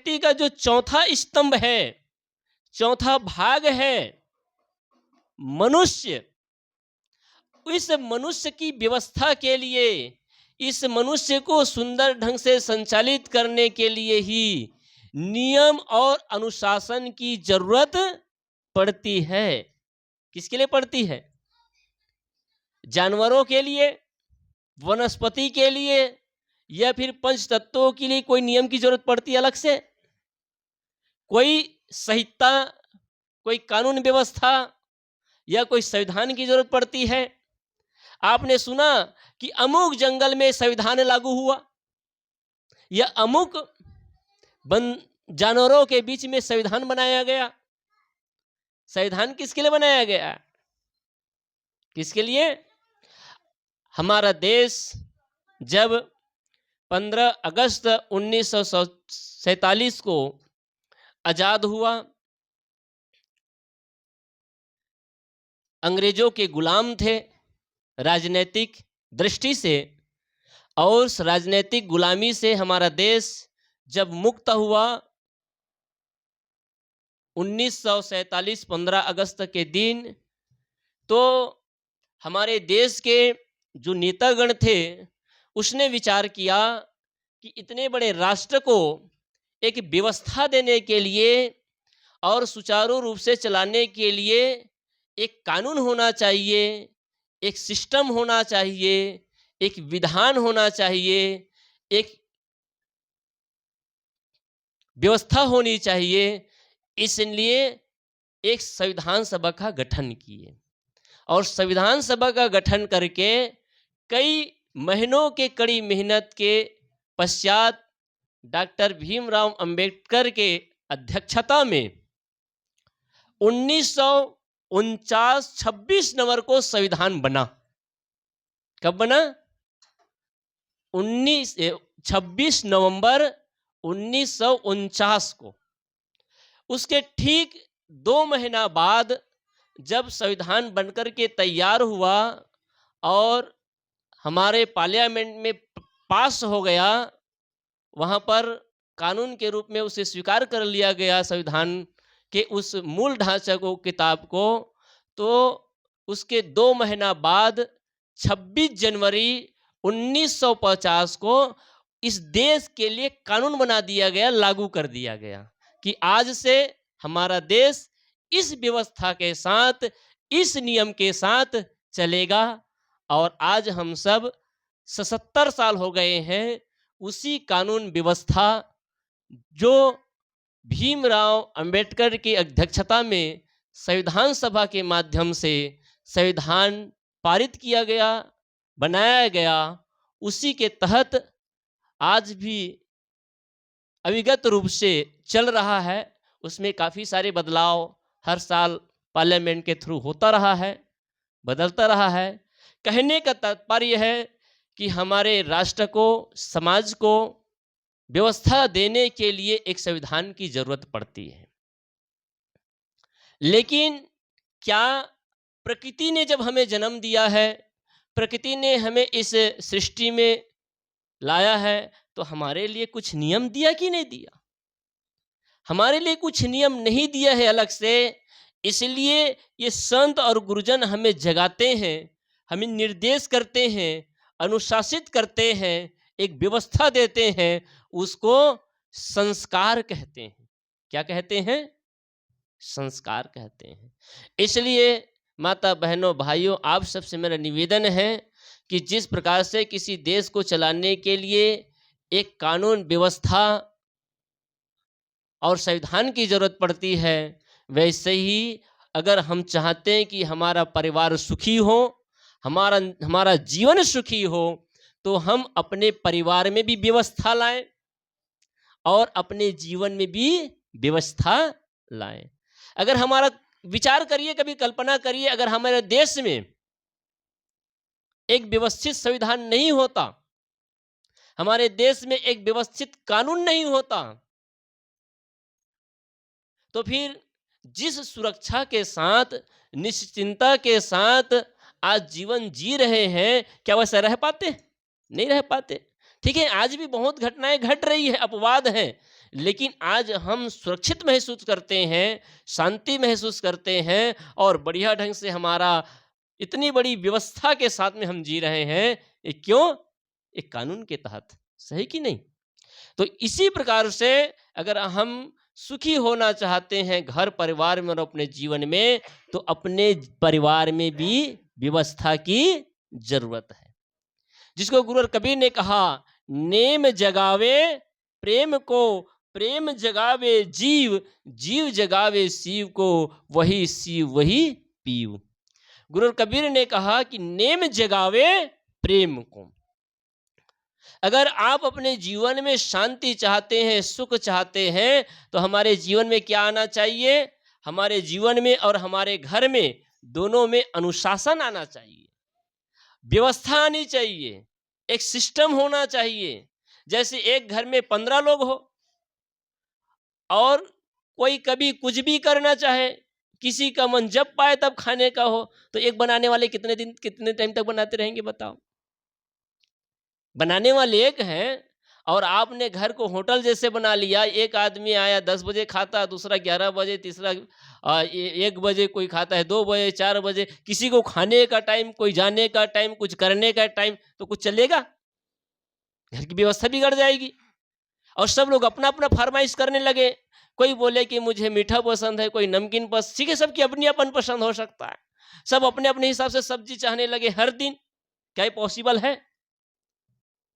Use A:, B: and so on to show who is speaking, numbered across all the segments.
A: व्यक्ति का जो चौथा स्तंभ है, चौथा भाग है मनुष्य। इस मनुष्य की व्यवस्था के लिए, इस मनुष्य को सुंदर ढंग से संचालित करने के लिए ही नियम और अनुशासन की जरूरत पड़ती है। किसके लिए पड़ती है? जानवरों के लिए, वनस्पति के लिए, या फिर पंच तत्वों के लिए कोई नियम की जरूरत पड़ती है अलग से? कोई संहिता, कोई कानून व्यवस्था या कोई संविधान की जरूरत पड़ती है? आपने सुना कि अमुक जंगल में संविधान लागू हुआ, या अमुक जानवरों के बीच में संविधान बनाया गया। संविधान किसके लिए बनाया गया? किसके लिए? हमारा देश जब 15 अगस्त 1947 को आजाद हुआ, अंग्रेजों के गुलाम थे राजनीतिक दृष्टि से, और उस राजनीतिक गुलामी से हमारा देश जब मुक्त हुआ 1947 15 अगस्त के दिन, तो हमारे देश के जो नेतागण थे उसने विचार किया कि इतने बड़े राष्ट्र को एक व्यवस्था देने के लिए और सुचारू रूप से चलाने के लिए एक कानून होना चाहिए, एक सिस्टम होना चाहिए, एक विधान होना चाहिए, एक व्यवस्था होनी चाहिए। इसलिए एक संविधान सभा का गठन किए, और संविधान सभा का गठन करके कई महीनों के कड़ी मेहनत के पश्चात डॉक्टर भीमराव अंबेडकर के अध्यक्षता में 1949 26 नवंबर को संविधान बना। कब बना? 26 नवंबर 1949 को। उसके ठीक 2 महीना बाद जब संविधान बनकर के तैयार हुआ और हमारे पार्लियामेंट में पास हो गया, वहाँ पर कानून के रूप में उसे स्वीकार कर लिया गया संविधान के उस मूल ढांचे को, किताब को, तो उसके 2 महीना बाद 26 जनवरी 1950 को इस देश के लिए कानून बना दिया गया, लागू कर दिया गया कि आज से हमारा देश इस व्यवस्था के साथ, इस नियम के साथ चलेगा। और आज हम सब 77 साल हो गए हैं उसी कानून व्यवस्था जो भीमराव अंबेडकर की अध्यक्षता में संविधान सभा के माध्यम से संविधान पारित किया गया, बनाया गया, उसी के तहत आज भी अविगत रूप से चल रहा है। उसमें काफ़ी सारे बदलाव हर साल पार्लियामेंट के थ्रू होता रहा है, बदलता रहा है। कहने का तात्पर्य है कि हमारे राष्ट्र को, समाज को व्यवस्था देने के लिए एक संविधान की जरूरत पड़ती है। लेकिन क्या प्रकृति ने जब हमें जन्म दिया है, प्रकृति ने हमें इस सृष्टि में लाया है, तो हमारे लिए कुछ नियम दिया कि नहीं दिया? हमारे लिए कुछ नियम नहीं दिया है अलग से। इसलिए ये संत और गुरुजन हमें जगाते हैं, हमें निर्देश करते हैं, अनुशासित करते हैं, एक व्यवस्था देते हैं, उसको संस्कार कहते हैं। क्या कहते हैं? संस्कार कहते हैं। इसलिए माता बहनों भाइयों, आप सबसे मेरा निवेदन है कि जिस प्रकार से किसी देश को चलाने के लिए एक कानून व्यवस्था और संविधान की जरूरत पड़ती है, वैसे ही अगर हम चाहते हैं कि हमारा परिवार सुखी हो, हमारा जीवन सुखी हो, तो हम अपने परिवार में भी व्यवस्था लाएं और अपने जीवन में भी व्यवस्था लाएं। अगर हमारा विचार करिए, कभी कल्पना करिए, अगर हमारे देश में एक व्यवस्थित संविधान नहीं होता, हमारे देश में एक व्यवस्थित कानून नहीं होता, तो फिर जिस सुरक्षा के साथ, निश्चिंता के साथ आज जीवन जी रहे हैं, क्या वैसे रह पाते? नहीं रह पाते। ठीक है, आज भी बहुत घटनाएं घट रही है, अपवाद हैं, लेकिन आज हम सुरक्षित महसूस करते हैं, शांति महसूस करते हैं और बढ़िया ढंग से हमारा इतनी बड़ी व्यवस्था के साथ में हम जी रहे हैं। ये क्यों? एक कानून के तहत। सही कि नहीं? तो इसी प्रकार से अगर हम सुखी होना चाहते हैं घर परिवार में और अपने जीवन में, तो अपने परिवार में भी व्यवस्था की जरूरत है। जिसको गुरु कबीर ने कहा, नेम जगावे प्रेम को, प्रेम जगावे जीव, जीव जगावे शिव को, वही शिव वही पीव। गुरु कबीर ने कहा कि नेम जगावे प्रेम को। अगर आप अपने जीवन में शांति चाहते हैं, सुख चाहते हैं, तो हमारे जीवन में क्या आना चाहिए? हमारे जीवन में और हमारे घर में दोनों में अनुशासन आना चाहिए, व्यवस्था आनी चाहिए, एक सिस्टम होना चाहिए। जैसे एक घर में 15 लोग हो और कोई कभी कुछ भी करना चाहे, किसी का मन जब पाए तब खाने का हो, तो एक बनाने वाले कितने दिन कितने टाइम तक बनाते रहेंगे बताओ? बनाने वाले एक हैं और आपने घर को होटल जैसे बना लिया। एक आदमी आया 10 बजे खाता, दूसरा 11 बजे, तीसरा 1 बजे, कोई खाता है 2 बजे, 4 बजे। किसी को खाने का टाइम, कोई जाने का टाइम, कुछ करने का टाइम, तो कुछ चलेगा? घर की व्यवस्था बिगड़ जाएगी। और सब लोग अपना अपना फरमाइश करने लगे। कोई बोले कि मुझे मीठा पसंद है, कोई नमकीन पसंद, ठीक है, सबकी अपनी अपन पसंद हो सकता है। सब अपने अपने हिसाब से सब्जी चाहने लगे हर दिन। क्या ये पॉसिबल है?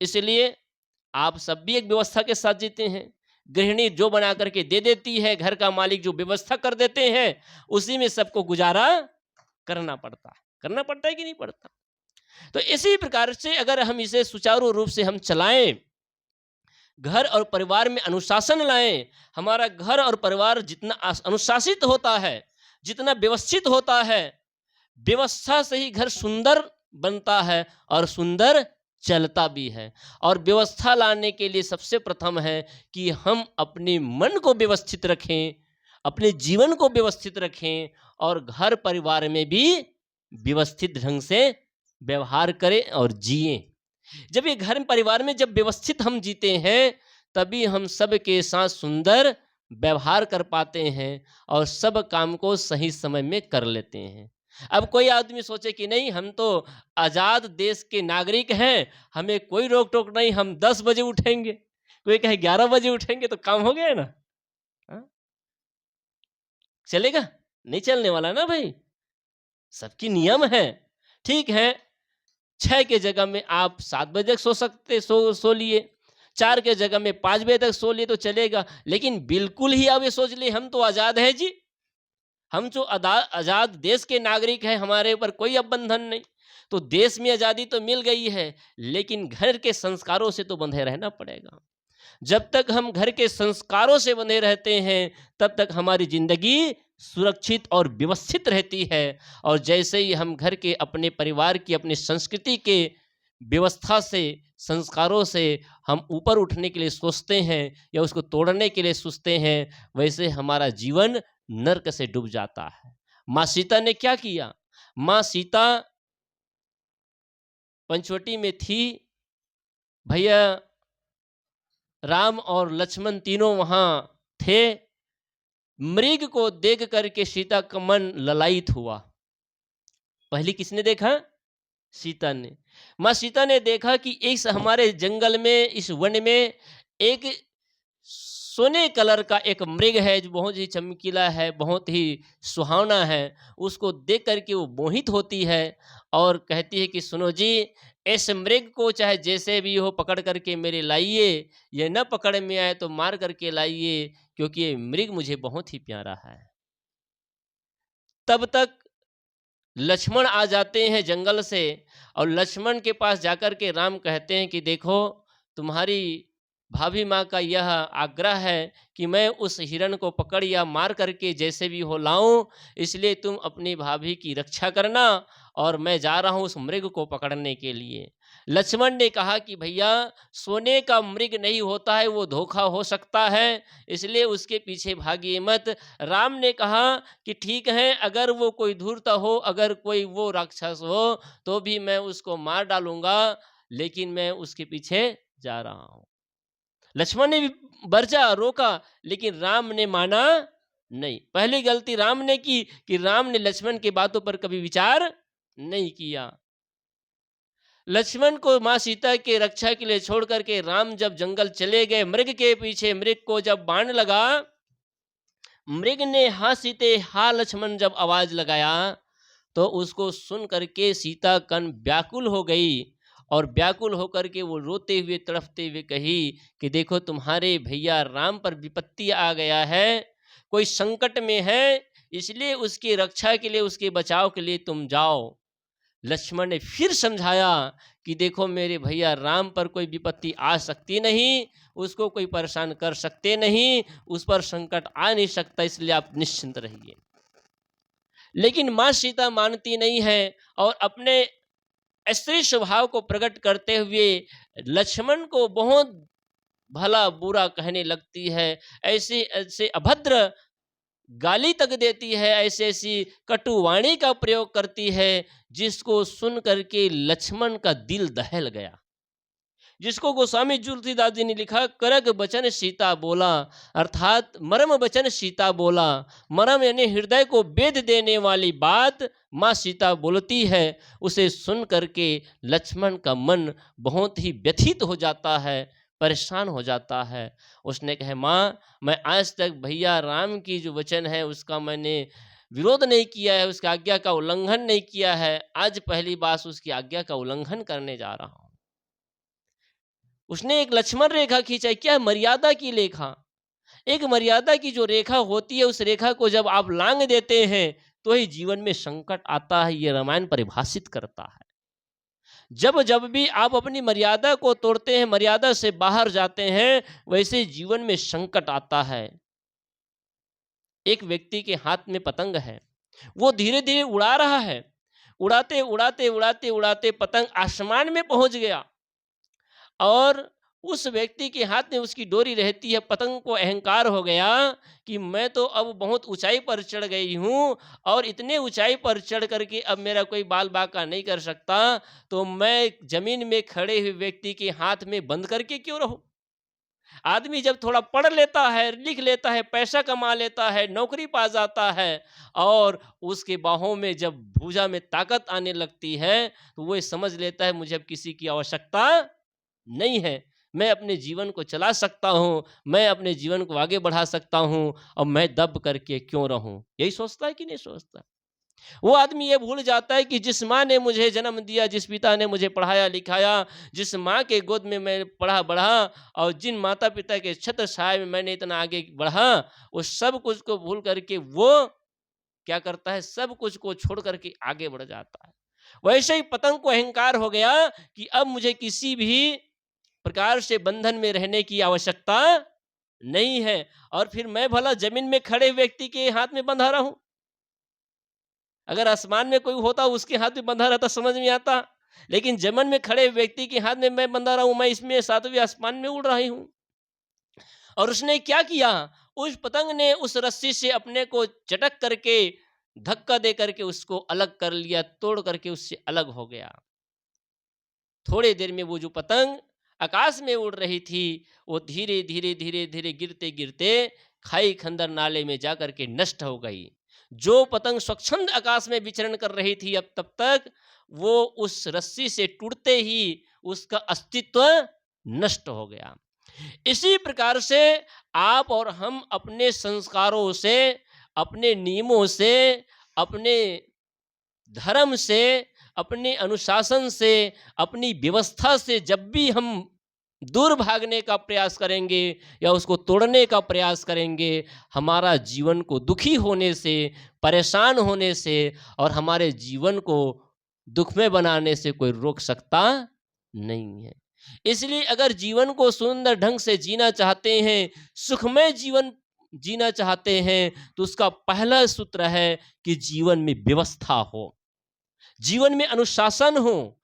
A: इसलिए आप सब भी एक व्यवस्था के साथ जीते हैं। गृहिणी जो बना करके दे देती है, घर का मालिक जो व्यवस्था कर देते हैं, उसी में सबको गुजारा करना पड़ता है। करना पड़ता है कि नहीं पड़ता? तो इसी प्रकार से अगर हम इसे सुचारू रूप से हम चलाएं, घर और परिवार में अनुशासन लाएं, हमारा घर और परिवार जितना अनुशासित होता है, जितना व्यवस्थित होता है, व्यवस्था से ही घर सुंदर बनता है और सुंदर चलता भी है। और व्यवस्था लाने के लिए सबसे प्रथम है कि हम अपने मन को व्यवस्थित रखें, अपने जीवन को व्यवस्थित रखें और घर परिवार में भी व्यवस्थित ढंग से व्यवहार करें और जिएं। जब ये घर परिवार में जब व्यवस्थित हम जीते हैं, तभी हम सब के साथ सुंदर व्यवहार कर पाते हैं और सब काम को सही समय में कर लेते हैं। अब कोई आदमी सोचे कि नहीं, हम तो आजाद देश के नागरिक हैं, हमें कोई रोक टोक नहीं, हम 10 बजे उठेंगे, कोई कहे 11 बजे उठेंगे, तो काम हो गया ना? हा? चलेगा? नहीं चलने वाला ना भाई। सबकी नियम है। ठीक है, 6 के जगह में आप 7 बजे तक सो लिए, 4 के जगह में 5 बजे तक सो लिए तो चलेगा। लेकिन बिल्कुल ही आप ये सोच लिए हम तो आजाद है जी, हम जो आजाद देश के नागरिक हैं, हमारे ऊपर कोई अब बंधन नहीं। तो देश में आजादी तो मिल गई है, लेकिन घर के संस्कारों से तो बंधे रहना पड़ेगा। जब तक हम घर के संस्कारों से बंधे रहते हैं, तब तक हमारी जिंदगी सुरक्षित और व्यवस्थित रहती है। और जैसे ही हम घर के, अपने परिवार की, अपनी संस्कृति के व्यवस्था से, संस्कारों से हम ऊपर उठने के लिए सोचते हैं या उसको तोड़ने के लिए सोचते हैं, वैसे हमारा जीवन नरक से डूब जाता है। माँ सीता ने क्या किया? माँ सीता पंचवटी में थी, भैया राम और लक्ष्मण तीनों वहां थे। मृग को देख करके सीता का मन ललायित हुआ। पहले किसने देखा? सीता ने। माँ सीता ने देखा कि इस हमारे जंगल में, इस वन में एक सोने कलर का एक मृग है जो बहुत ही चमकीला है, बहुत ही सुहावना है। उसको देख करके वो मोहित होती है और कहती है कि सुनो जी, इस मृग को चाहे जैसे भी हो पकड़ करके मेरे लाइए, ये न पकड़ में आए तो मार करके लाइए, क्योंकि ये मृग मुझे बहुत ही प्यारा है। तब तक लक्ष्मण आ जाते हैं जंगल से और लक्ष्मण के पास जाकर के राम कहते हैं कि देखो, तुम्हारी भाभी माँ का यह आग्रह है कि मैं उस हिरण को पकड़ या मार करके जैसे भी हो लाऊं, इसलिए तुम अपनी भाभी की रक्षा करना और मैं जा रहा हूं उस मृग को पकड़ने के लिए। लक्ष्मण ने कहा कि भैया, सोने का मृग नहीं होता है, वो धोखा हो सकता है, इसलिए उसके पीछे भागिए मत। राम ने कहा कि ठीक है, अगर वो कोई धूर्त हो, अगर कोई वो राक्षस हो, तो भी मैं उसको मार डालूंगा, लेकिन मैं उसके पीछे जा रहा हूं। लक्ष्मण ने भी बरजा रोका, लेकिन राम ने माना नहीं। पहली गलती राम ने की कि राम ने लक्ष्मण की बातों पर कभी विचार नहीं किया। लक्ष्मण को मां सीता के रक्षा के लिए छोड़ करके राम जब जंगल चले गए, मृग के पीछे, मृग को जब बाण लगा, मृग ने हा सीते हा लक्ष्मण जब आवाज लगाया, तो उसको सुन करके सीता कन व्याकुल हो गई, और व्याकुल होकर के वो रोते हुए तड़पते हुए कही कि देखो तुम्हारे भैया राम पर विपत्ति आ गया है, कोई संकट में है, इसलिए उसकी रक्षा के लिए, उसके बचाव के लिए तुम जाओ। लक्ष्मण ने फिर समझाया कि देखो मेरे भैया राम पर कोई विपत्ति आ सकती नहीं, उसको कोई परेशान कर सकते नहीं, उस पर संकट आ नहीं सकता, इसलिए आप निश्चिंत रहिए। लेकिन मां सीता मानती नहीं है और अपने स्त्री स्वभाव को प्रकट करते हुए लक्ष्मण को बहुत भला बुरा कहने लगती है, ऐसे ऐसे अभद्र गाली तक देती है, ऐसी ऐसी कटुवाणी का प्रयोग करती है, जिसको सुन करके लक्ष्मण का दिल दहल गया। जिसको गोस्वामी तुलसीदास जी ने लिखा, करग बचन सीता बोला, अर्थात मर्म बचन सीता बोला। मर्म यानी हृदय को वेद देने वाली बात माँ सीता बोलती है, उसे सुन करके लक्ष्मण का मन बहुत ही व्यथित हो जाता है, परेशान हो जाता है। उसने कहा, माँ मैं आज तक भैया राम की जो वचन है उसका मैंने विरोध नहीं किया है, उसकी आज्ञा का उल्लंघन नहीं किया है, आज पहली बार उसकी आज्ञा का उल्लंघन करने जा रहा हूँ। उसने एक लक्ष्मण रेखा खींचा। क्या मर्यादा की रेखा, एक मर्यादा की जो रेखा होती है, उस रेखा को जब आप लांघ देते हैं तो ही जीवन में संकट आता है। ये रामायण परिभाषित करता है। जब जब भी आप अपनी मर्यादा को तोड़ते हैं, मर्यादा से बाहर जाते हैं, वैसे जीवन में संकट आता है। एक व्यक्ति के हाथ में पतंग है, वो धीरे धीरे उड़ा रहा है, उड़ाते उड़ाते उड़ाते उड़ाते पतंग आसमान में पहुंच गया, और उस व्यक्ति के हाथ में उसकी डोरी रहती है। पतंग को अहंकार हो गया कि मैं तो अब बहुत ऊंचाई पर चढ़ गई हूँ, और इतने ऊंचाई पर चढ़ करके अब मेरा कोई बाल बांका नहीं कर सकता, तो मैं जमीन में खड़े हुए व्यक्ति के हाथ में बंद करके क्यों रहूं। आदमी जब थोड़ा पढ़ लेता है, लिख लेता है, पैसा कमा लेता है, नौकरी पा जाता है, और उसके बाहों में जब भुजा में ताकत आने लगती है, तो वो समझ लेता है मुझे अब किसी की आवश्यकता नहीं है, मैं अपने जीवन को चला सकता हूँ, मैं अपने जीवन को आगे बढ़ा सकता हूँ, और मैं दब करके क्यों रहूं। यही सोचता है कि नहीं सोचता। वो आदमी ये भूल जाता है कि जिस माँ ने मुझे जन्म दिया, जिस पिता ने मुझे पढ़ाया लिखाया, जिस माँ के गोद में मैं पढ़ा बढ़ा, और जिन माता पिता के छत्र छाया में मैंने इतना आगे बढ़ा, उस सब कुछ को भूल करके वो क्या करता है, सब कुछ को छोड़ करके आगे बढ़ जाता है। वैसे ही पतंग को अहंकार हो गया कि अब मुझे किसी भी प्रकार से बंधन में रहने की आवश्यकता नहीं है, और फिर मैं भला जमीन में खड़े व्यक्ति के हाथ में बंधा रहूं। अगर आसमान में कोई होता उसके हाथ में बंधा रहता समझ में आता, लेकिन जमीन में खड़े व्यक्ति के हाथ में मैं बंधा रहा हूं, मैं इसमें सातवें आसमान में उड़ रही हूं। और उसने क्या किया, उस पतंग ने उस रस्सी से अपने को चटक करके, धक्का दे करके उसको अलग कर लिया, तोड़ करके उससे अलग हो गया। थोड़े देर में वो जो पतंग आकाश में उड़ रही थी, वो धीरे धीरे धीरे धीरे गिरते गिरते खाई खंदर नाले में जाकर के नष्ट हो गई। जो पतंग स्वच्छंद आकाश में विचरण कर रही थी अब तब तक, वो उस रस्सी से टूटते ही उसका अस्तित्व नष्ट हो गया। इसी प्रकार से आप और हम अपने संस्कारों से, अपने नियमों से, अपने धर्म से, अपने अनुशासन से, अपनी व्यवस्था से जब भी हम दूर भागने का प्रयास करेंगे या उसको तोड़ने का प्रयास करेंगे, हमारा जीवन को दुखी होने से, परेशान होने से, और हमारे जीवन को दुख में बनाने से कोई रोक सकता नहीं है। इसलिए अगर जीवन को सुंदर ढंग से जीना चाहते हैं, सुखमय जीवन जीना चाहते हैं, तो उसका पहला सूत्र है कि जीवन में व्यवस्था हो, जीवन में अनुशासन हो।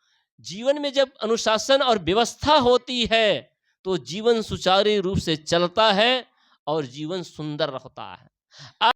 A: जीवन में जब अनुशासन और व्यवस्था होती है तो जीवन सुचारू रूप से चलता है और जीवन सुंदर रहता है।